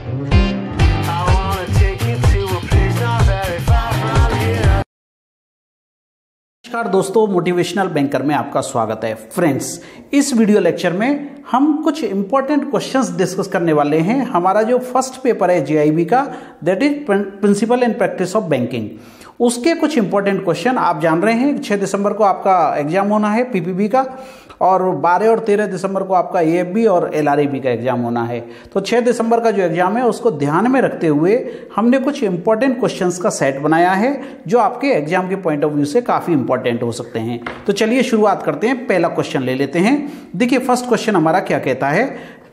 नमस्कार दोस्तों, motivational banker में आपका स्वागत है। फ्रेंड्स, इस वीडियो लेक्चर में हम कुछ इंपॉर्टेंट क्वेश्चंस डिस्कस करने वाले हैं। हमारा जो फर्स्ट पेपर है JIB का, that is principle and practice of banking, उसके कुछ इंपॉर्टेंट क्वेश्चन आप जान रहे हैं। 6 दिसंबर को आपका एग्जाम होना है PPB का, और 12 और 13 दिसंबर को आपका AFB और LRAB का एग्जाम होना है। तो 6 दिसंबर का जो एग्जाम है उसको ध्यान में रखते हुए हमने कुछ इंपॉर्टेंट क्वेश्चंस का सेट बनाया है जो आपके एग्जाम के पॉइंट ऑफ व्यू से काफ़ी इंपॉर्टेंट हो सकते हैं। तो चलिए शुरुआत करते हैं। पहला क्वेश्चन ले लेते हैं। देखिए फर्स्ट क्वेश्चन हमारा क्या कहता है।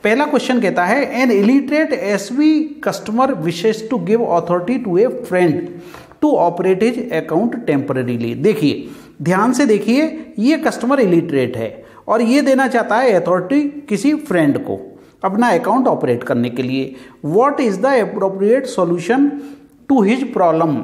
पहला क्वेश्चन कहता है, an illiterate SB customer wishes to give authority to a friend to operate his account temporarily. देखिए ध्यान से देखिए, ये कस्टमर इलिटरेट है और ये देना चाहता है अथॉरिटी किसी फ्रेंड को अपना अकाउंट ऑपरेट करने के लिए। What is the appropriate solution to his problem.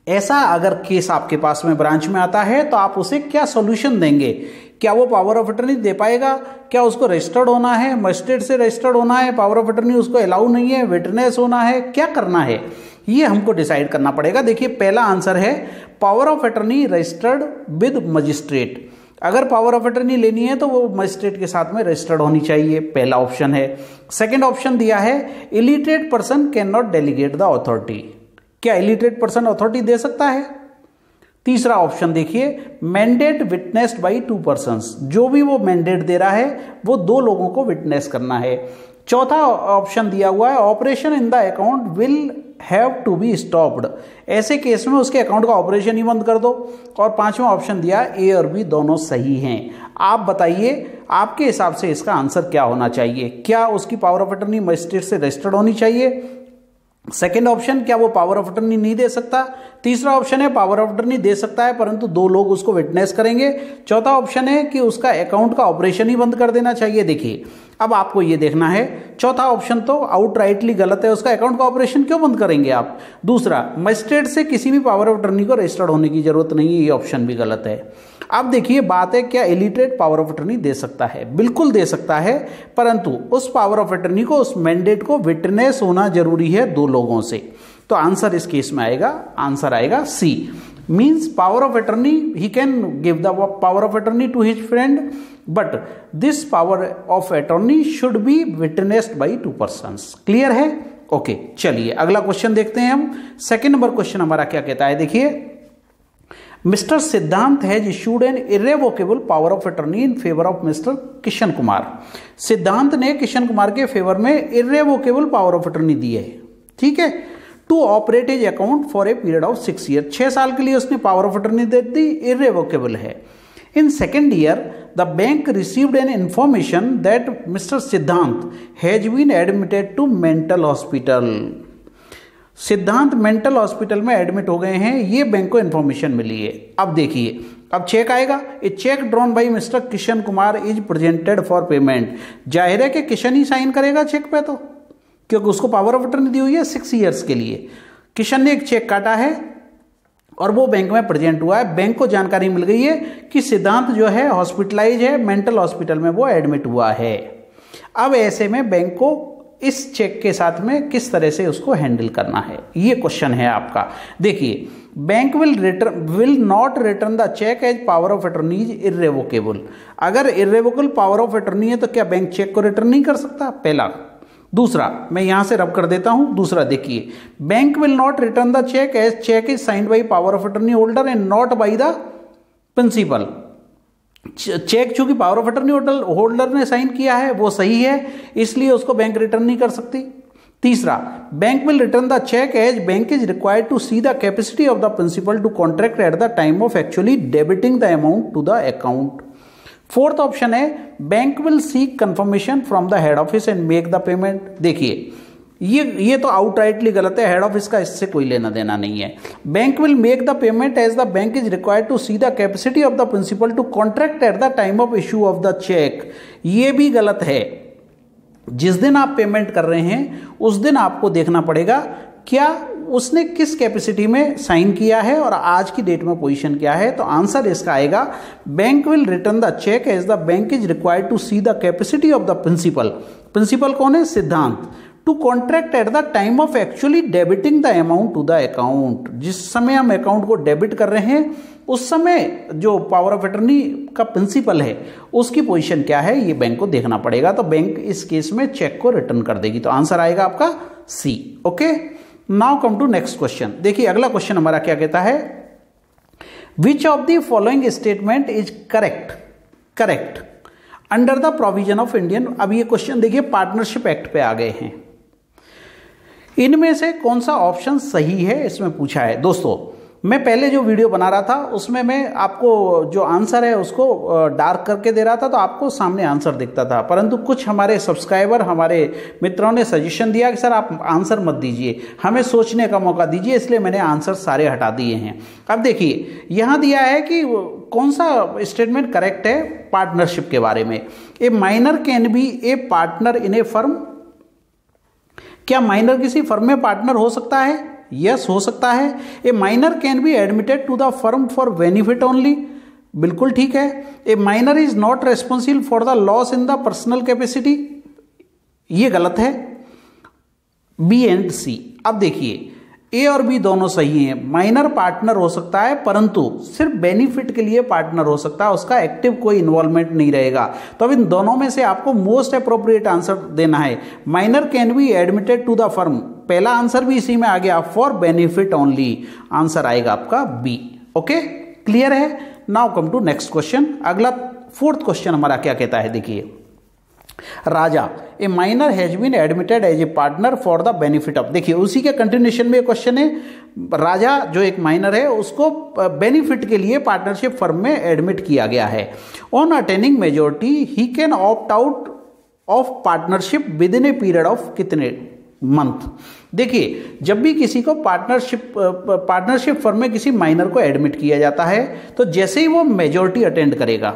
ऐसा अगर केस आपके पास में ब्रांच में आता है तो आप उसे क्या सॉल्यूशन देंगे। क्या वो पावर ऑफ अटर्नी दे पाएगा? क्या उसको रजिस्टर्ड होना है, मजिस्ट्रेट से रजिस्टर्ड होना है, पावर ऑफ अटर्नी उसको अलाउ नहीं है, विटनेस होना है, क्या करना है, ये हमको डिसाइड करना पड़ेगा। देखिए पहला आंसर है power of attorney registered with magistrate. अगर पावर ऑफ अटर्नी लेनी है तो वो मजिस्ट्रेट के साथ में रजिस्टर्ड होनी चाहिए, पहला ऑप्शन है। सेकंड ऑप्शन दिया है illiterate person can not delegate the authority. क्या इलिटरेट पर्सन अथॉरिटी दे सकता है? तीसरा ऑप्शन देखिए, मैंडेट विटनेस्ड बाई 2 पर्सन्स। जो भी वो मैंडेट दे रहा है वो 2 लोगों को विटनेस करना है। चौथा ऑप्शन दिया हुआ है operation in the account will have to be stopped. ऐसे केस में उसके अकाउंट का ऑपरेशन ही बंद कर दो। और पांचवा ऑप्शन दिया A और B दोनों सही हैं। आप बताइए आपके हिसाब से इसका आंसर क्या होना चाहिए। क्या उसकी पावर ऑफ अटर्नी मजिस्ट्रेट से रजिस्टर्ड होनी चाहिए? सेकेंड ऑप्शन, क्या वो पावर ऑफ अटर्नी नहीं दे सकता? तीसरा ऑप्शन है पावर ऑफ अटर्नी दे सकता है परंतु 2 लोग उसको विटनेस करेंगे। चौथा ऑप्शन है कि उसका अकाउंट का ऑपरेशन ही बंद कर देना चाहिए। देखिए अब आपको ये देखना है, चौथा ऑप्शन तो आउटराइटली गलत है। उसका अकाउंट का ऑपरेशन क्यों बंद करेंगे आप? दूसरा, मजिस्ट्रेट से किसी भी पावर ऑफ अटर्नी को रजिस्टर्ड होने की जरूरत नहीं है, ये ऑप्शन भी गलत है। अब देखिए बात है, क्या इलिटरेट पावर ऑफ अटर्नी दे सकता है? बिल्कुल दे सकता है, परंतु उस पावर ऑफ अटर्नी को, उस मैंडेट को विटनेस होना जरूरी है 2 लोगों से। तो आंसर इस केस में आएगा, आंसर आएगा C। Means power of attorney, he can give the power of attorney to his friend, but this power of attorney should be witnessed by 2 persons. Clear है? ओके, चलिए अगला क्वेश्चन देखते हैं हम। सेकेंड नंबर क्वेश्चन हमारा क्या कहता है। देखिए, mister Siddhant has issued an irrevocable power of attorney in favour of mister Kishan Kumar. Siddhant ने किशन कुमार के फेवर में इर्रेवोकेबल पावर ऑफ अटर्नी दी है, ठीक है, to operate his account for a period of 6 year. 6 साल के लिए उसने पावर ऑफ अटर्नी दे दी, इर्रेवोकेबल है। In second year the bank received an information that mister Siddhant has been admitted to mental hospital. सिद्धांत मेंटल हॉस्पिटल में admit हो गए हैं, ये बैंक को इंफॉर्मेशन मिली है। अब देखिए, अब चेक आएगा, a check drawn by mister Kishan Kumar is presented for payment. जाहिर है कि किशन ही साइन करेगा चेक पे, तो क्योंकि उसको पावर ऑफ अटर्नी दी हुई है 6 ईयर्स के लिए। किशन ने एक चेक काटा है और वो बैंक में प्रेजेंट हुआ है। बैंक को जानकारी मिल गई है कि सिद्धांत जो है हॉस्पिटलाइज है, मेंटल हॉस्पिटल में वो एडमिट हुआ है। अब ऐसे में बैंक को इस चेक के साथ में किस तरह से उसको हैंडल करना है, ये क्वेश्चन है आपका। देखिए, bank will not return the check as power of attorney is irrevocable. अगर इर्रेवोकेबल पावर ऑफ अटर्नी है तो क्या बैंक चेक को रिटर्न नहीं कर सकता? पहला। दूसरा, मैं यहां से रब कर देता हूं। दूसरा देखिए, bank will not return the check as cheque is signed by power of attorney holder and not by the principal. Cheque चूंकि पावर ऑफ अटर्नी होल्डर ने साइन किया है वो सही है, इसलिए उसको बैंक रिटर्न नहीं कर सकती। तीसरा, bank will return the check as bank is required to see the capacity of the principal to contract at the time of actually debiting the amount to the account. Fourth option है bank will seek confirmation from the head office and make the payment. देखिए ये तो outrightly गलत है, head office का इससे कोई लेना देना नहीं है। Bank will make the payment as the bank is required to see the capacity of the principal to contract at the time of issue of the cheque. ये भी गलत है। जिस दिन आप पेमेंट कर रहे हैं उस दिन आपको देखना पड़ेगा क्या उसने किस कैपेसिटी में साइन किया है और आज की डेट में पोजीशन क्या है। तो आंसर इसका आएगा bank will return the check as the bank is required to see the capacity of the principal. Principal कौन है? सिद्धांत। To contract at the time of actually debiting the amount to the account. जिस समय हम account को debit कर रहे हैं उस समय जो पावर ऑफ अटर्नी का प्रिंसिपल है उसकी पोजीशन क्या है ये बैंक को देखना पड़ेगा। तो बैंक इस केस में चेक को रिटर्न कर देगी। तो आंसर आएगा आपका C. Okay, now come to next question. देखिए अगला क्वेश्चन हमारा क्या कहता है, which of the following statement is correct under the provision of Indian. अब ये क्वेश्चन देखिए पार्टनरशिप एक्ट पे आ गए हैं, इनमें से कौन सा ऑप्शन सही है इसमें पूछा है। दोस्तों मैं पहले जो वीडियो बना रहा था उसमें मैं आपको जो आंसर है उसको डार्क करके दे रहा था तो आपको सामने आंसर दिखता था, परंतु कुछ हमारे सब्सक्राइबर हमारे मित्रों ने सजेशन दिया कि सर आप आंसर मत दीजिए, हमें सोचने का मौका दीजिए, इसलिए मैंने आंसर सारे हटा दिए हैं। अब देखिए यहाँ दिया है कि कौन सा स्टेटमेंट करेक्ट है पार्टनरशिप के बारे में। A minor can be a partner in a firm. क्या माइनर किसी फर्म में पार्टनर हो सकता है? यस हो सकता है। A minor can be admitted to the firm for benefit only. बिल्कुल ठीक है। A minor is not responsible for the loss in the personal capacity. ये गलत है। B and C. अब देखिए ए और बी दोनों सही हैं। माइनर पार्टनर हो सकता है परंतु सिर्फ बेनिफिट के लिए पार्टनर हो सकता है, उसका एक्टिव कोई इन्वॉल्वमेंट नहीं रहेगा। तो अब इन दोनों में से आपको मोस्ट अप्रोप्रिएट आंसर देना है। Minor can be admitted to the firm, पहला आंसर भी इसी में आ गया, फॉर बेनिफिट ओनली। आंसर आएगा आपका बी। ओके, क्लियर है। Now come to next question. अगला फोर्थ क्वेश्चन हमारा क्या कहता है, देखिए Raja a minor has been admitted as a partner for the benefit of. देखिए उसी के कंटिन्यूएशन में क्वेश्चन है, राजा जो एक माइनर है उसको बेनिफिट के लिए पार्टनरशिप फर्म में एडमिट किया गया है। On attaining majority he can opt out of partnership with in A period of कितने मंथ। देखिए जब भी किसी को पार्टनरशिप फर्म में किसी माइनर को एडमिट किया जाता है तो जैसे ही वो मेजोरिटी अटेंड करेगा,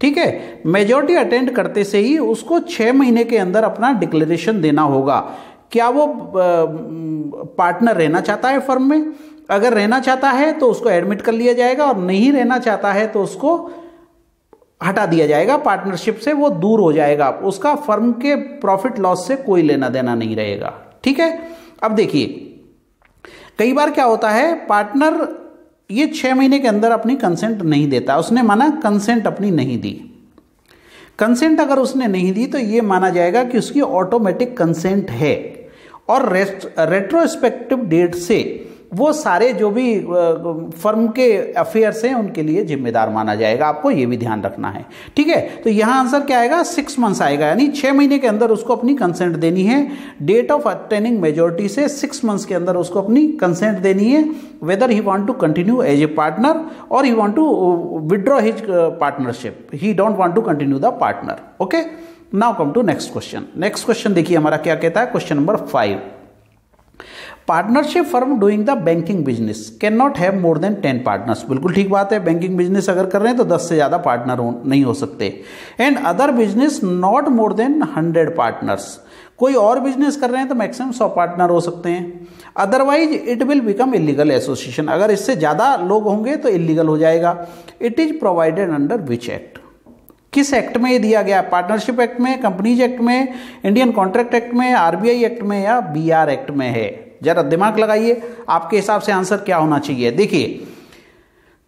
ठीक है, मेजोरिटी अटेंड करते से ही उसको 6 महीने के अंदर अपना डिक्लेरेशन देना होगा। क्या वो पार्टनर रहना चाहता है फर्म में? अगर रहना चाहता है तो उसको एडमिट कर लिया जाएगा और नहीं रहना चाहता है तो उसको हटा दिया जाएगा, पार्टनरशिप से वो दूर हो जाएगा, उसका फर्म के प्रॉफिट लॉस से कोई लेना देना नहीं रहेगा। ठीक है। अब देखिए कई बार क्या होता है, पार्टनर ये 6 महीने के अंदर अपनी कंसेंट नहीं देता, उसने माना कंसेंट अपनी नहीं दी। कंसेंट अगर उसने नहीं दी तो ये माना जाएगा कि उसकी ऑटोमेटिक कंसेंट है और रेट्रोस्पेक्टिव डेट से वो सारे जो भी फर्म के अफेयर्स हैं उनके लिए जिम्मेदार माना जाएगा। आपको ये भी ध्यान रखना है। ठीक है, तो यहां आंसर क्या आएगा, 6 मंथ्स आएगा, यानी 6 महीने के अंदर उसको अपनी कंसेंट देनी है। डेट ऑफ अटेनिंग मेजोरिटी से 6 मंथ्स के अंदर उसको अपनी कंसेंट देनी है, whether he want to continue as a partner और he want to withdraw his partnership, he don't want to continue the partner. Okay, now come to next question. Next question देखिए हमारा क्या कहता है, question number 5। Partnership firm doing the banking business can not have more than 10 partners. बिल्कुल ठीक बात है, banking business अगर कर रहे हैं तो 10 से ज्यादा पार्टनर नहीं हो सकते। And other business not more than 100 partners. कोई और बिजनेस कर रहे हैं तो मैक्सिमम 100 पार्टनर हो सकते हैं। Otherwise it will become illegal association, अगर इससे ज्यादा लोग होंगे तो इलीगल हो जाएगा। It is provided under which act, किस एक्ट में ये दिया गया? पार्टनरशिप एक्ट में, कंपनीज एक्ट में, इंडियन कॉन्ट्रैक्ट एक्ट में, आरबीआई एक्ट में या बीआर एक्ट में है? जरा दिमाग लगाइए, आपके हिसाब से आंसर क्या होना चाहिए। देखिए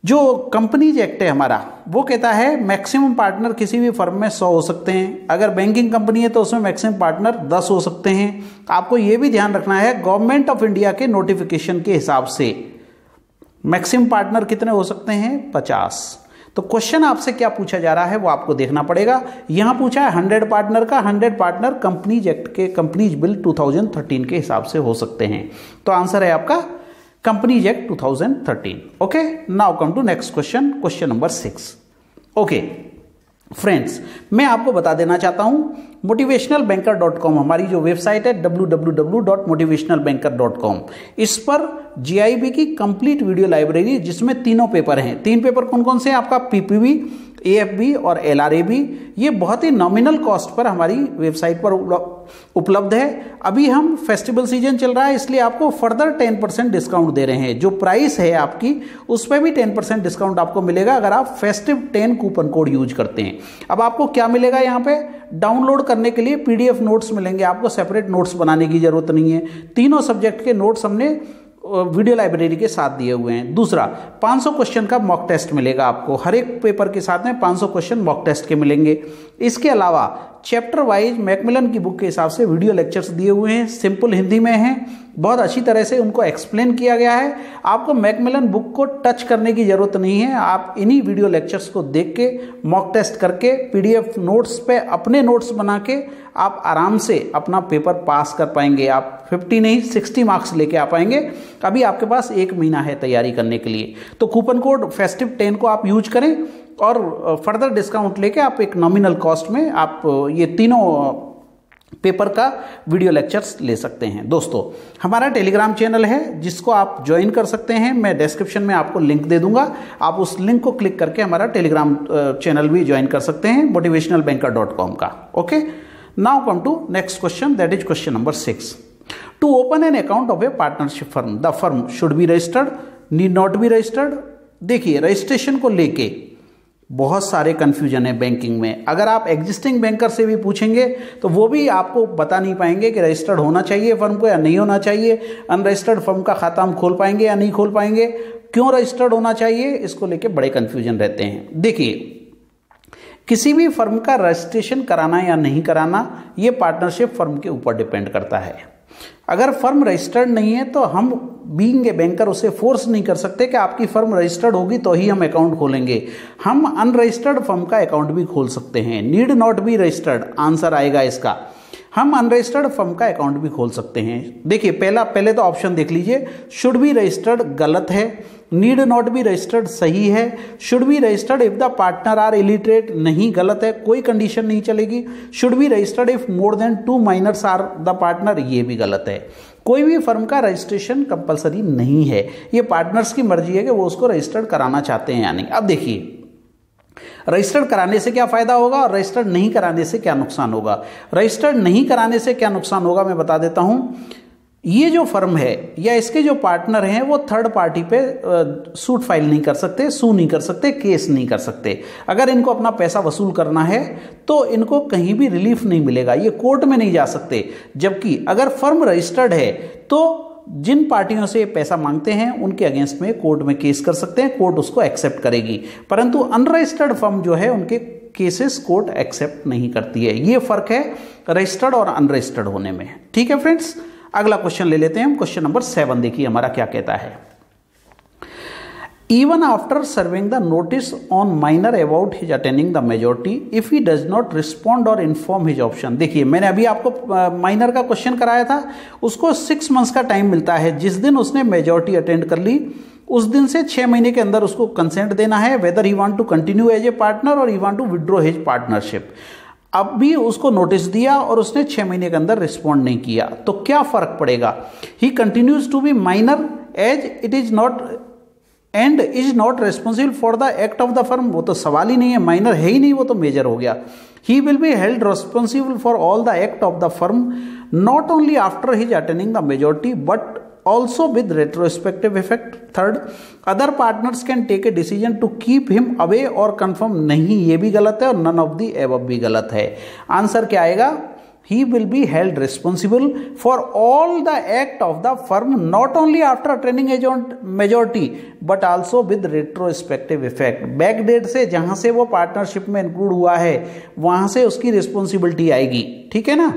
जो कंपनीज एक्ट है हमारा वो कहता है मैक्सिमम पार्टनर किसी भी फर्म में 100 हो सकते हैं। अगर बैंकिंग कंपनी है तो उसमें मैक्सिमम पार्टनर 10 हो सकते हैं। आपको यह भी ध्यान रखना है गवर्नमेंट ऑफ इंडिया के नोटिफिकेशन के हिसाब से मैक्सिमम पार्टनर कितने हो सकते हैं, 50। तो क्वेश्चन आपसे क्या पूछा जा रहा है वो आपको देखना पड़ेगा। यहां पूछा है 100 पार्टनर का, 100 पार्टनर कंपनीज एक्ट के, कंपनीज बिल 2013 के हिसाब से हो सकते हैं। तो आंसर है आपका companies act 2013। Okay, now come to next question, question number 6। Okay friends, मैं आपको बता देना चाहता हूं motivationalbanker.com हमारी जो वेबसाइट है www.motivationalbanker.com, इस पर जीआईबी की कंप्लीट वीडियो लाइब्रेरी जिसमें तीनों पेपर हैं। 3 पेपर कौन कौन से हैं आपका, पीपीबी, एएफबी और एलआरएबी। ये बहुत ही नॉमिनल कॉस्ट पर हमारी वेबसाइट पर उपलब्ध है। अभी हम फेस्टिवल सीजन चल रहा है इसलिए आपको फर्दर 10% डिस्काउंट दे रहे हैं। जो प्राइस है आपकी उस पर भी 10% डिस्काउंट आपको मिलेगा अगर आप फेस्टिव 10 कूपन कोड यूज करते हैं। अब आपको क्या मिलेगा यहाँ पे, डाउनलोड करने के लिए पीडीएफ नोट्स मिलेंगे, आपको सेपरेट नोट्स बनाने की जरूरत नहीं है। तीनों सब्जेक्ट के नोट्स हमने वीडियो लाइब्रेरी के साथ दिए हुए हैं। दूसरा, 500 क्वेश्चन का मॉक टेस्ट मिलेगा आपको, हर एक पेपर के साथ में 500 क्वेश्चन मॉक टेस्ट के मिलेंगे। इसके अलावा चैप्टर वाइज मैकमिलन की बुक के हिसाब से वीडियो लेक्चर्स दिए हुए हैं, सिंपल हिंदी में हैं, बहुत अच्छी तरह से उनको एक्सप्लेन किया गया है। आपको मैकमिलन बुक को टच करने की जरूरत नहीं है, आप इन्हीं वीडियो लेक्चर्स को देख के मॉक टेस्ट करके पीडीएफ नोट्स पे अपने नोट्स बना के आप आराम से अपना पेपर पास कर पाएंगे। आप 50 नहीं 60 मार्क्स लेके आ पाएंगे। अभी आपके पास 1 महीना है तैयारी करने के लिए, तो कूपन कोड फेस्टिव 10 को आप यूज करें और फर्दर डिस्काउंट लेके आप एक नॉमिनल कॉस्ट में आप ये तीनों पेपर का वीडियो लेक्चर्स ले सकते हैं। दोस्तों, हमारा टेलीग्राम चैनल है जिसको आप ज्वाइन कर सकते हैं, मैं डिस्क्रिप्शन में आपको लिंक दे दूंगा, आप उस लिंक को क्लिक करके हमारा टेलीग्राम चैनल भी ज्वाइन कर सकते हैं, motivationalbanker.com का। Okay, now come to next question, that is question number 6। To open an account of a partnership firm, the firm should be registered, need not be registered. देखिए, registration को लेके बहुत सारे कंफ्यूजन है बैंकिंग में। अगर आप एग्जिस्टिंग बैंकर से भी पूछेंगे तो वो भी आपको बता नहीं पाएंगे कि रजिस्टर्ड होना चाहिए फर्म को या नहीं होना चाहिए, अनरजिस्टर्ड फर्म का खाता हम खोल पाएंगे या नहीं खोल पाएंगे, क्यों रजिस्टर्ड होना चाहिए, इसको लेके बड़े कंफ्यूजन रहते हैं। देखिए, किसी भी फर्म का रजिस्ट्रेशन कराना या नहीं कराना ये पार्टनरशिप फर्म के ऊपर डिपेंड करता है। अगर फर्म रजिस्टर्ड नहीं है तो हम बीइंग ए बैंकर उसे फोर्स नहीं कर सकते कि आपकी फर्म रजिस्टर्ड होगी तो ही हम अकाउंट खोलेंगे। हम अनरजिस्टर्ड फर्म का अकाउंट भी खोल सकते हैं, need not be registered answer आएगा इसका। हम अनरजिस्टर्ड फर्म का अकाउंट भी खोल सकते हैं। देखिए, पहले तो ऑप्शन देख लीजिए, शुड बी रजिस्टर्ड गलत है, नीड नॉट बी रजिस्टर्ड सही है, should be registered if the partner are illiterate नहीं गलत है, कोई कंडीशन नहीं चलेगी, should be registered if more than 2 minors are the partner, ये भी गलत है। कोई भी फर्म का रजिस्ट्रेशन कंपलसरी नहीं है, ये पार्टनर्स की मर्जी है कि वो उसको रजिस्टर्ड कराना चाहते हैं या नहीं। अब देखिए, रजिस्टर्ड कराने से क्या फायदा होगा और रजिस्टर्ड नहीं कराने से क्या नुकसान होगा। रजिस्टर्ड नहीं कराने से क्या नुकसान होगा मैं बता देता हूं। ये जो फर्म है या इसके जो पार्टनर हैं वो थर्ड पार्टी पे सूट फाइल नहीं कर सकते, सू नहीं कर सकते, केस नहीं कर सकते। अगर इनको अपना पैसा वसूल करना है तो इनको कहीं भी रिलीफ नहीं मिलेगा, ये कोर्ट में नहीं जा सकते। जबकि अगर फर्म रजिस्टर्ड है तो जिन पार्टियों से पैसा मांगते हैं उनके अगेंस्ट में कोर्ट में केस कर सकते हैं, कोर्ट उसको एक्सेप्ट करेगी। परंतु अनरजिस्टर्ड फर्म जो है उनके केसेस कोर्ट एक्सेप्ट नहीं करती है। ये फर्क है रजिस्टर्ड और अनरजिस्टर्ड होने में। ठीक है फ्रेंड्स, अगला क्वेश्चन ले लेते हैं हम। क्वेश्चन नंबर 7 देखिए हमारा क्या कहता है। Even after serving the notice on minor about his attaining the majority, if he does not respond or inform his option। देखिए, मैंने अभी आपको माइनर का क्वेश्चन कराया था, उसको 6 मंथ्स का टाइम मिलता है। जिस दिन उसने मेजॉरिटी अटेंड कर ली उस दिन से 6 महीने के अंदर उसको कंसेंट देना है, whether he want to continue as a partner और he want to withdraw his partnership. अब भी उसको नोटिस दिया और उसने 6 महीने के अंदर रिस्पॉन्ड नहीं किया तो क्या फर्क पड़ेगा। He continues to be minor as it is not and is not responsible for the act of the firm, वो तो सवाल ही नहीं है, माइनर है ही नहीं, वो तो मेजर हो गया। He will be held responsible for all the act of the firm not only after his attaining the majority but also with retrospective effect। Third, other partners can take a decision to keep him away or confirm। नहीं, ये भी गलत है और none of the above भी गलत है। Answer क्या आएगा? He will be held responsible for all the act of the firm not only after attaining a majority but also with retrospective effect। Back date से जहां से वो पार्टनरशिप में इंक्लूड हुआ है वहां से उसकी रिस्पॉन्सिबिलिटी आएगी। ठीक है ना,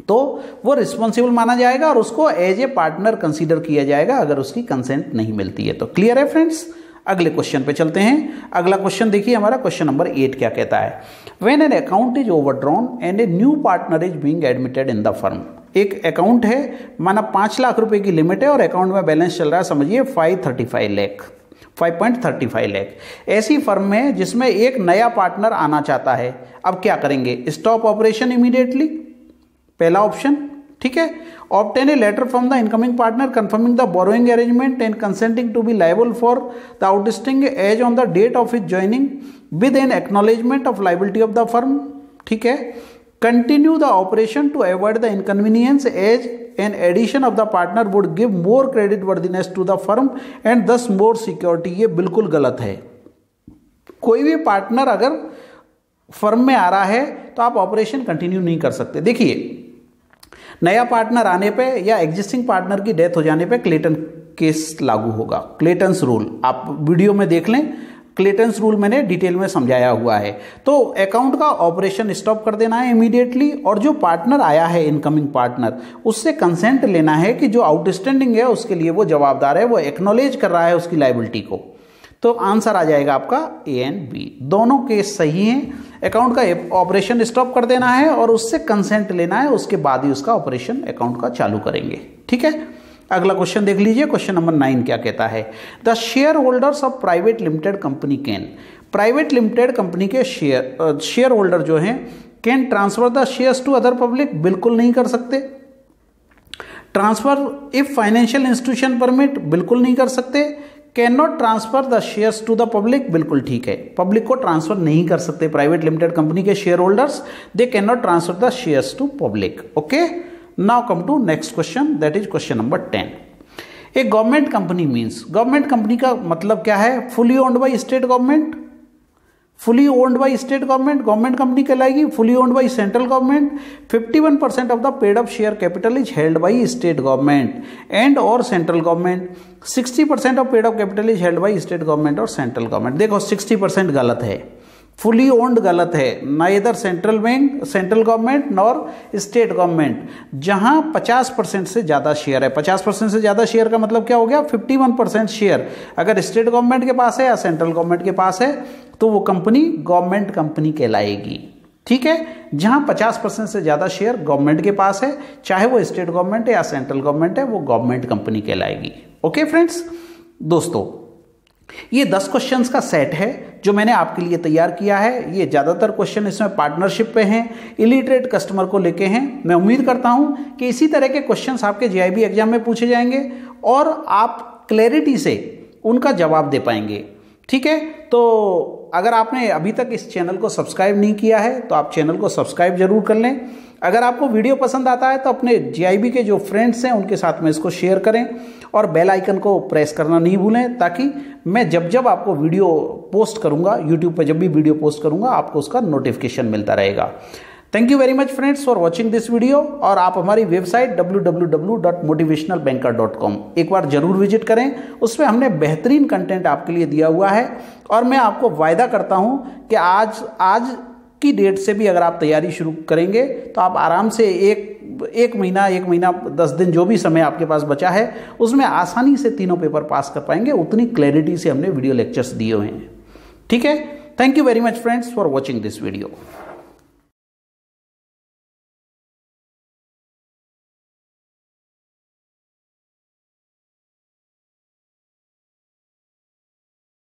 तो वो रिस्पॉन्सिबल माना जाएगा और उसको एज ए पार्टनर कंसीडर किया जाएगा अगर उसकी कंसेंट नहीं मिलती है। तो क्लियर है फ्रेंड्स, अगले क्वेश्चन पे चलते हैं। अगला क्वेश्चन देखिए हमारा, क्वेश्चन नंबर 8 क्या कहता है। When an account is overdrawn and a new partner is being admitted in the firm. एक अकाउंट है, माना 5 लाख रुपए की लिमिट है और अकाउंट में बैलेंस चल रहा है समझिए 5.35 लाख। ऐसी फर्म में जिसमें एक नया पार्टनर आना चाहता है, अब क्या करेंगे? स्टॉप ऑपरेशन इमीडिएटली, पहला ऑप्शन। ठीक है, obtain a letter from the incoming partner confirming the borrowing arrangement and consenting to be liable for the outstanding as on the date of his joining with an acknowledgement of liability of the firm. ठीक है, continue the operation to avoid the inconvenience as an addition of the partner would give more credit worthiness to the firm and दस मोर security. ये बिल्कुल गलत है। कोई भी partner अगर फर्म में आ रहा है तो आप ऑपरेशन कंटिन्यू नहीं कर सकते। देखिए, नया पार्टनर आने पे या एग्जिस्टिंग पार्टनर की डेथ हो जाने पे क्लेटन केस लागू होगा। क्लेटन्स रूल आप वीडियो में देख लें, क्लेटन्स रूल मैंने डिटेल में समझाया हुआ है। तो अकाउंट का ऑपरेशन स्टॉप कर देना है इमीडिएटली, और जो पार्टनर आया है इनकमिंग पार्टनर, उससे कंसेंट लेना है कि जो आउटस्टैंडिंग है उसके लिए वो जवाबदार है, वो एक्नॉलेज कर रहा है उसकी लायबिलिटी को। तो आंसर आ जाएगा आपका ए एंड बी, दोनों केस सही हैं। अकाउंट का ऑपरेशन स्टॉप कर देना है और उससे कंसेंट लेना है, उसके बाद ही उसका ऑपरेशन अकाउंट का चालू करेंगे। ठीक है, अगला क्वेश्चन देख लीजिए। क्वेश्चन नंबर 9 क्या कहता है? The share holders of private limited company can, private limited company के शेयर होल्डर जो हैं can transfer the shares to other public, बिल्कुल नहीं कर सकते। Transfer if financial institution permit, बिल्कुल नहीं कर सकते। Can not transfer the shares to the public, बिल्कुल ठीक है, पब्लिक को ट्रांसफर नहीं कर सकते प्राइवेट लिमिटेड कंपनी के share holders, they can not transfer the shares to public. Okay, now come to next question, that is question number 10। A government company means, government company का मतलब क्या है? Fully owned by state government, fully owned by state government government company कहलाएगी। Fully owned by central government, 51% of the paid up share capital is held by state government and और central government, 60% of paid up capital is held by state government और central government. देखो 60% गलत है, fully owned गलत है, ना इधर central bank, central government nor state government. जहां 50% से ज्यादा शेयर है, 50% से ज्यादा शेयर का मतलब क्या हो गया? 51% शेयर अगर स्टेट गवर्नमेंट के पास है या सेंट्रल गवर्नमेंट के पास है तो वो कंपनी गवर्नमेंट कंपनी कहलाएगी। ठीक है, जहां 50% से ज्यादा शेयर गवर्नमेंट के पास है, चाहे वो स्टेट गवर्नमेंट है या सेंट्रल गवर्नमेंट है, वो गवर्नमेंट कंपनी कहलाएगी। ओके फ्रेंड्स, दोस्तों ये 10 क्वेश्चंस का सेट है जो मैंने आपके लिए तैयार किया है। ये ज़्यादातर क्वेश्चन इसमें पार्टनरशिप पे हैं, इलिटरेट कस्टमर को लेके हैं। मैं उम्मीद करता हूं कि इसी तरह के क्वेश्चंस आपके जीआईबी एग्जाम में पूछे जाएंगे और आप क्लैरिटी से उनका जवाब दे पाएंगे। ठीक है, तो अगर आपने अभी तक इस चैनल को सब्सक्राइब नहीं किया है तो आप चैनल को सब्सक्राइब जरूर कर लें। अगर आपको वीडियो पसंद आता है तो अपने जीआईबी के जो फ्रेंड्स हैं उनके साथ में इसको शेयर करें और बेल आइकन को प्रेस करना नहीं भूलें, ताकि मैं जब जब आपको वीडियो पोस्ट करूंगा यूट्यूब पर, जब भी वीडियो पोस्ट करूंगा आपको उसका नोटिफिकेशन मिलता रहेगा। Thank you very much friends for watching this video. और आप हमारी वेबसाइट www.motivationalbanker.com एक बार जरूर विजिट करें, उसमें हमने बेहतरीन कंटेंट आपके लिए दिया हुआ है। और मैं आपको वायदा करता हूं कि आज की डेट से भी अगर आप तैयारी शुरू करेंगे तो आप आराम से एक महीना 10 दिन जो भी समय आपके पास बचा है उसमें आसानी से तीनों पेपर पास कर पाएंगे। उतनी क्लैरिटी से हमने वीडियो लेक्चर्स दिए हुए हैं। ठीक है, thank you very much friends for watching this video.